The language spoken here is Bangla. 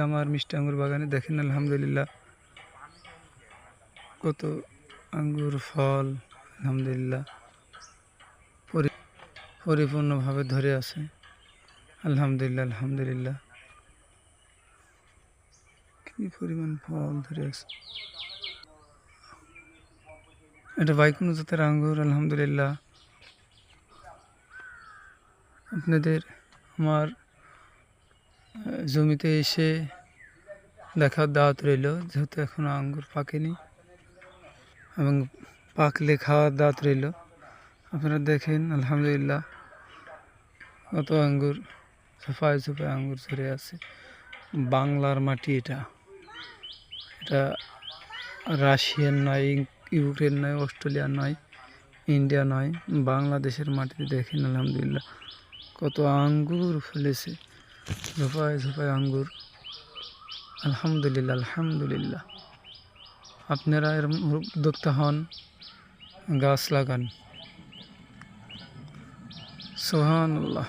আমার মিষ্টি আঙ্গুর বাগানে। দেখেন আলহামদুলিল্লাহ কত আঙ্গুর ফল আলহামদুলিল্লাহ পরিপূর্ণভাবে ধরে আছে। আলহামদুলিল্লাহ আলহামদুলিল্লাহ কি পরিমাণ ফল ধরে আছে। এটা বাইকুনো জাতের আঙ্গুর আলহামদুলিল্লাহ। আপনাদের আমার জমিতে এসে দেখার দাওয়াত রইল, যেহেতু এখনো আঙ্গুর পাকেনি এবং পাকলে খাওয়ার দাওয়াত রইল। আপনারা দেখেন আলহামদুলিল্লাহ কত আঙ্গুর, ছোপায় ছোপায় আঙ্গুর ধরে আছে। বাংলার মাটি, এটা রাশিয়ান নয়, ইউক্রেন নয়, অস্ট্রেলিয়া নয়, ইন্ডিয়া নয়, বাংলাদেশের মাটিতে দেখেন আলহামদুলিল্লাহ কত আঙ্গুর ফেলেছে, ঝোপায় ঝোপায় আঙ্গুর আলহামদুলিল্লাহ আলহামদুলিল্লাহ। আপনারা এর উদ্যোক্তা হন, গাছ লাগান। সুবহানাল্লাহ।